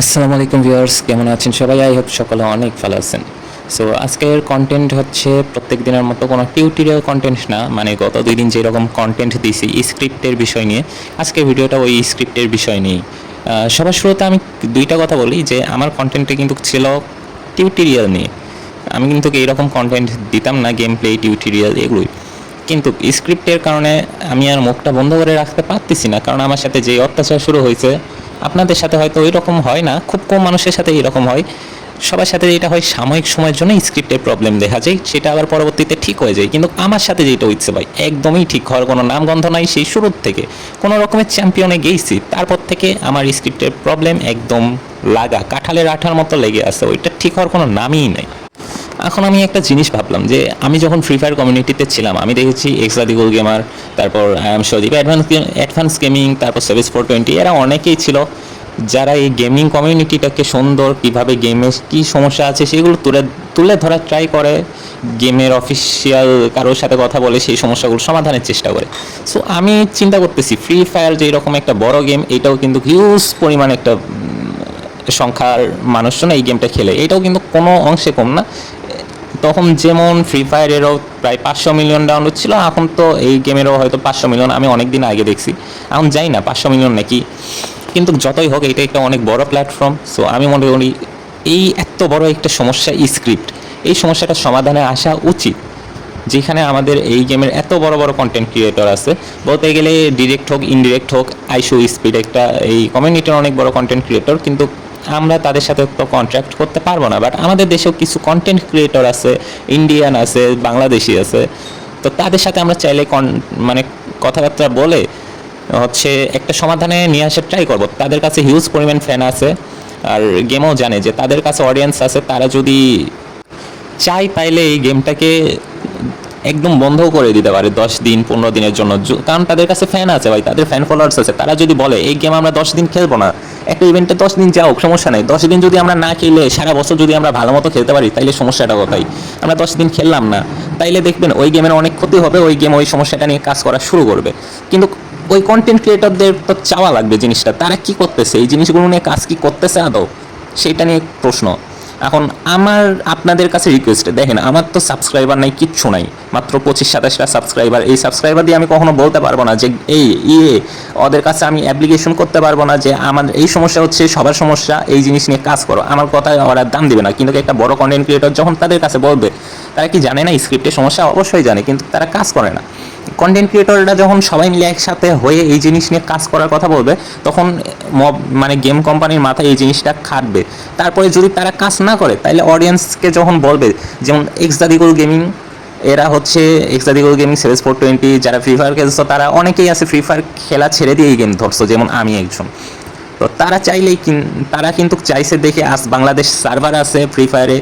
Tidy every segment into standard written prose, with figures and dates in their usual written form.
আসসালামু আলাইকুম ভিউয়ার্স, কেমন আছেন সবাই? আই হোপ সকলে অনেক ভালো আছেন। সো আজকের কন্টেন্ট হচ্ছে প্রত্যেক দিনের মতো কোনো টিউটোরিয়াল কন্টেন্ট না, মানে গত 2 দিন যেরকম কন্টেন্ট দিছি স্ক্রিপ্টের বিষয় নিয়ে, আজকের ভিডিওটা ওই স্ক্রিপ্টের বিষয় নিয়েই। সবার শুরুতে আমি দুইটা কথা বলি যে আমার কন্টেন্টটা কিন্তু ছিল টিউটোরিয়াল নিয়ে। আমি কিন্তু এইরকম কন্টেন্ট দিতাম না, গেম প্লে টিউটোরিয়াল এগুলোই। কিন্তু স্ক্রিপ্টের কারণে আমি আর মুখটা বন্ধ করে রাখতে পারতেছি না, কারণ আমার সাথে যে অত্যাচার শুরু হয়েছে, আপনাদের সাথে হয়তো ওই রকম হয় না, খুব কম মানুষের সাথে এরকম হয়। সবার সাথে যেটা হয় সাময়িক সময়ের জন্য স্ক্রিপ্টের প্রবলেম দেখা যায়, সেটা আবার পরবর্তীতে ঠিক হয়ে যায়। কিন্তু আমার সাথে যেটা হচ্ছে ভাই, একদমই ঠিক হওয়ার কোনো নামগন্ধ নাই। সেই শুরুর থেকে কোনো রকমের চ্যাম্পিয়নে গেছি, তারপর থেকে আমার স্ক্রিপ্টের প্রবলেম একদম লাগা কাঁঠালের আঠার মতো লেগে আছে, ওইটা ঠিক হওয়ার কোনো নামই নাই। এখন আমি একটা জিনিস ভাবলাম যে আমি যখন ফ্রি ফায়ার কমিউনিটিতে ছিলাম, আমি দেখেছি এক্সাদিকুল গেমার, তারপর I am Sadip, advance gaming, তারপর সেভেস 420, এরা অনেকেই ছিল যারা এই গেমিং কমিউনিটিটাকে সুন্দর, কীভাবে গেমে কী সমস্যা আছে সেগুলো তুলে তুলে ধরার ট্রাই করে, গেমের অফিসিয়াল কারোর সাথে কথা বলে সেই সমস্যাগুলো সমাধানের চেষ্টা করে। সো আমি চিন্তা করতেছি ফ্রি ফায়ার যে এরকম একটা বড় গেম, এটাও কিন্তু হিউজ পরিমাণ একটা সংখ্যার মানুষজন এই গেমটা খেলে, এটাও কিন্তু কোনো অংশে কম না। তখন যেমন ফ্রি ফায়ারেরও প্রায় 500 মিলিয়ন ডাউনলোড ছিল, এখন তো এই গেমেরও হয়তো 500 মিলিয়ন, আমি অনেক দিন আগে দেখছি, এখন যাই না 500 মিলিয়ন নাকি। কিন্তু যতই হোক এটা একটা অনেক বড় প্ল্যাটফর্ম। সো আমি মনে করি এই এত বড় একটা সমস্যা স্ক্রিপ্ট, এই সমস্যাটার সমাধানে আসা উচিত, যেখানে আমাদের এই গেমের এত বড় বড় কন্টেন্ট ক্রিয়েটর আছে, বলতে গেলে ডিরেক্ট হোক ইনডিরেক্ট হোক, আইশো স্পিড একটা এই কমিউনিটির অনেক বড় কন্টেন্ট ক্রিয়েটর, কিন্তু আমরা তাদের সাথে তো কন্ট্রাক্ট করতে পারবো না। বাট আমাদের দেশেও কিছু কন্টেন্ট ক্রিয়েটর আছে, ইন্ডিয়ান আছে, বাংলাদেশি আছে, তো তাদের সাথে আমরা চাইলে মানে কথাবার্তা বলে হচ্ছে একটা সমাধানে নিয়ে আসার ট্রাই করবো। তাদের কাছে হিউজ পরিমাণ ফ্যান আছে, আর গেমও জানে যে তাদের কাছে অডিয়েন্স আছে, তারা যদি চাই তাইলে এই গেমটাকে একদম বন্ধ করে দিতে পারে 10 দিন 15 দিনের জন্য, কারণ তাদের কাছে ফ্যান আছে ভাই, তাদের ফ্যান ফলোয়ার্স আছে। তারা যদি বলে এই গেম আমরা 10 দিন খেলবো না, একটা ইভেন্টে 10 দিন যাওক সমস্যা নেই, 10 দিন যদি আমরা না খেলে সারা বছর যদি আমরা ভালো মতো খেলতে পারি, তাইলে সমস্যাটা কোথায়? আমরা 10 দিন খেললাম না, তাইলে দেখবেন ওই গেমের অনেক ক্ষতি হবে, ওই গেম ওই সমস্যাটা নিয়ে কাজ করা শুরু করবে। কিন্তু ওই কন্টেন্ট ক্রিয়েটরদের তো চাওয়া লাগবে জিনিসটা, তারা কি করতেছে, এই জিনিসগুলো নিয়ে কাজ কি করতেছে আদৌ, সেইটা নিয়ে প্রশ্ন। এখন আমার আপনাদের কাছে রিকোয়েস্ট, দেখেন আমার তো সাবস্ক্রাইবার নাই, কিচ্ছু নাই, মাত্র 25-27টা সাবস্ক্রাইবার। এই সাবস্ক্রাইবার দিয়ে আমি কখনো বলতে পারবো না যে এই ওদের কাছে আমি অ্যাপ্লিকেশন করতে পারবো না যে আমার এই সমস্যা হচ্ছে, সবার সমস্যা, এই জিনিস নিয়ে কাজ করো, আমার কথায় ওরা দাম দেবে না। কিন্তু একটা বড় কন্টেন্ট ক্রিয়েটর যখন তাদের কাছে বলবে, তারা কি জানে না স্ক্রিপ্টের সমস্যা? অবশ্যই জানে, কিন্তু তারা কাজ করে না। কন্টেন্ট ক্রিয়েটররা যখন সবাই মিলে একসাথে হয়ে এই জিনিস নিয়ে কাজ করার কথা বলবে, তখন মানে গেম কোম্পানির মাথায় এই জিনিসটা খাটবে। তারপরে যদি তারা কাজ না করে, তাহলে অডিয়েন্সকে যখন বলবে, যেমন এক্সাদিকুল গেমিং, এরা হচ্ছে এক্সাদিকুল গেমিং, সেভেস 420, যারা ফ্রি ফায়ার খেলছো তারা অনেকেই আছে ফ্রি ফায়ার খেলা ছেড়ে দিয়ে এই গেম ধরছো, যেমন আমি একজন। তো তারা চাইলেই তারা কিন্তু চাইছে দেখে আজ বাংলাদেশ সার্ভার আছে ফ্রি ফায়ারে,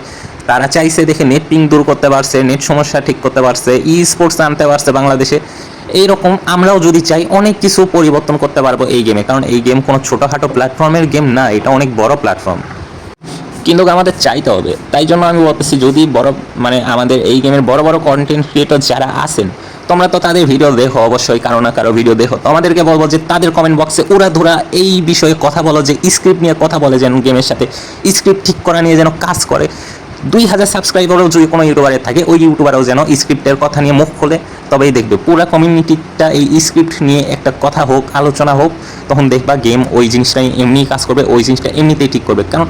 তারা চাইছে দেখে নেট পিং দূর করতে পারছে, নেট সমস্যা ঠিক করতে পারছে, ই স্পোর্টস আনতে পারছে বাংলাদেশে। এইরকম আমরাও যদি চাই অনেক কিছু পরিবর্তন করতে পারবো এই গেমে, কারণ এই গেম কোনো ছোটোখাটো প্ল্যাটফর্মের গেম না, এটা অনেক বড় প্ল্যাটফর্ম। কিন্তু আমাদের চাইতে হবে, তাই জন্য আমি বলতেছি যদি বড় মানে আমাদের এই গেমের বড় বড় কন্টেন্ট ক্রিয়েটর যারা আছেন, তোমরা তো তাদের ভিডিও দেখো অবশ্যই, কারো না কারো ভিডিও দেখো, তো আমাদেরকে বলবো যে তাদের কমেন্ট বক্সে উড়াধুরা এই বিষয়ে কথা বলো, যে স্ক্রিপ্ট নিয়ে কথা বলে, যেন গেমের সাথে স্ক্রিপ্ট ঠিক করা নিয়ে যেন কাজ করে। 2000 সাবস্ক্রাইবারও যদি কোনো ইউটিউবারের থাকে, ওই ইউটিউবারও যেন স্ক্রিপ্টের কথা নিয়ে মুখ খোলে, তবেই দেখবে পুরো কমিউনিটিটা এই স্ক্রিপ্ট নিয়ে একটা কথা হোক, আলোচনা হোক, তখন দেখবা গেম ওই জিনিসটাই এমনিই কাজ করবে, ওই জিনিসটা এমনিতেই ঠিক করবে। কারণ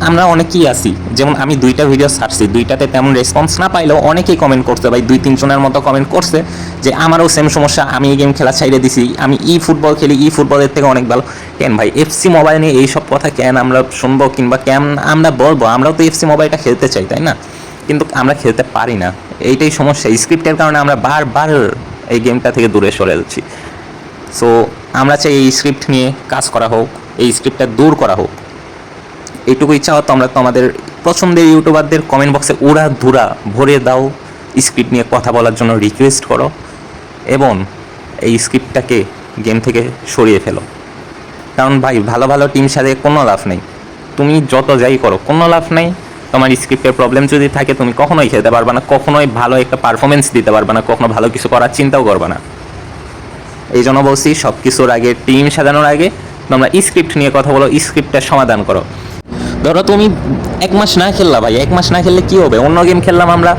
আমরা অনেকেই আছি, যেমন আমি 2টা ভিডিও ছাড়ছি, 2টাতে তেমন রেসপন্স না পাইলেও অনেকেই কমেন্ট করছে ভাই, 2-3 জনের মতো কমেন্ট করছে যে আমারও সেম সমস্যা, আমি এই গেম খেলা ছাইড়ে দিছি, আমি ফুটবল খেলি, ফুটবলের থেকে অনেক ভালো। কেন ভাই এফসি মোবাইল নিয়ে এইসব কথা কেন আমরা শুনবো, কিংবা কেন আমরা বলবো? আমরাও তো এফসি মোবাইলটা খেলতে চাই, তাই না? কিন্তু আমরা খেলতে পারি না, এইটাই সমস্যা। স্ক্রিপ্টের কারণে আমরা বারবার এই গেমটা থেকে দূরে সরে যাচ্ছি। সো আমরা চাই এই স্ক্রিপ্ট নিয়ে কাজ করা হোক, এই স্ক্রিপ্টটা দূর করা হোক, এইটুকু ইচ্ছা হতো। আমরা তো আমাদের পছন্দের ইউটিউবারদের কমেন্ট বক্সে উড়াধুরা ভরে দাও, স্ক্রিপ্ট নিয়ে কথা বলার জন্য রিকোয়েস্ট করো, এবং এই স্ক্রিপ্টটাকে গেম থেকে সরিয়ে ফেলো। কারণ ভাই ভালো ভালো টিম সাথে কোনো লাভ নেই, তুমি যত যাই করো কোনো লাভ নেই। তোমার স্ক্রিপ্টের প্রবলেম যদি থাকে, তুমি কখনোই খেলতে পারবে না, কখনোই ভালো একটা পারফরমেন্স দিতে পারবে না, কখনো ভালো কিছু করার চিন্তাও করবে না। এই জন্য বলছি, সব কিছুর আগে, টিম সাজানোর আগে তোমরা স্ক্রিপ্ট নিয়ে কথা বলো, স্ক্রিপ্টের সমাধান করো। ধরো তুমি 1 মাস না খেললা ভাই, 1 মাস না খেললে কী হবে? অন্য গেম খেললাম আমরা,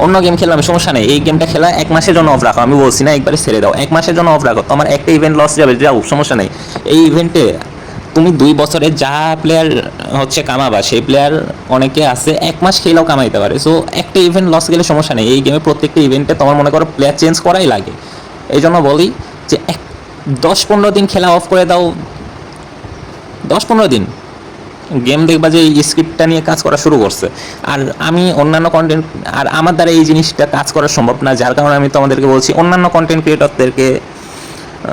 অন্য গেম খেললাম, সমস্যা নেই। এই গেমটা খেলা 1 মাসের জন্য অফ রাখো, আমি বলছি না একবারে ছেড়ে দাও, 1 মাসের জন্য অফ রাখো। তোমার একটা ইভেন্ট লস যাবে, যাও, সমস্যা নেই। এই ইভেন্টে তুমি 2 বছরে যা প্লেয়ার হচ্ছে কামাবা, সেই প্লেয়ার অনেকে আছে 1 মাস খেলেও কামাইতে পারে। সো একটা ইভেন্ট লস গেলে সমস্যা নেই। এই গেমে প্রত্যেকটা ইভেন্টে তোমার মনে করো প্লেয়ার চেঞ্জ করাই লাগে। এই জন্য বলি যে 10-15 দিন খেলা অফ করে দাও, 10-15 দিন গেম দেখবা যে এই স্ক্রিপ্টটা নিয়ে কাজ করা শুরু করছে। আর আমি অন্যান্য কন্টেন্ট, আর আমার দ্বারা এই জিনিসটা কাজ করা সম্ভব না, যার কারণে আমি তোমাদেরকে বলছি অন্যান্য কন্টেন্ট ক্রিয়েটরদেরকে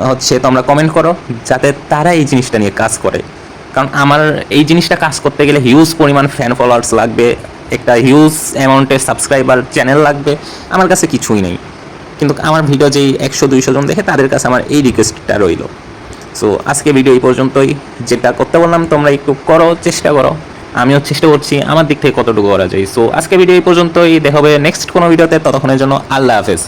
হচ্ছে তোমরা কমেন্ট করো, যাতে তারা এই জিনিসটা নিয়ে কাজ করে। কারণ আমার এই জিনিসটা কাজ করতে গেলে হিউজ পরিমাণ ফ্যান ফলোয়ার্স লাগবে, একটা হিউজ অ্যামাউন্টের সাবস্ক্রাইবার চ্যানেল লাগবে। আমার কাছে কিছুই নেই, কিন্তু আমার ভিডিও যেই 100-200 জন দেখে, তাদের কাছে আমার এই রিকোয়েস্টটা রইল। সো আজকে ভিডিও এই পর্যন্তই। যেটা করতে বললাম তোমরা একটু করো, চেষ্টা করো, আমিও চেষ্টা করছি আমার দিক থেকে কতটুকু করা যায়। সো আজকে ভিডিও এই পর্যন্তই, দেখা হবে নেক্সট কোনো ভিডিওতে। ততক্ষণের জন্য আল্লাহ হাফেজ।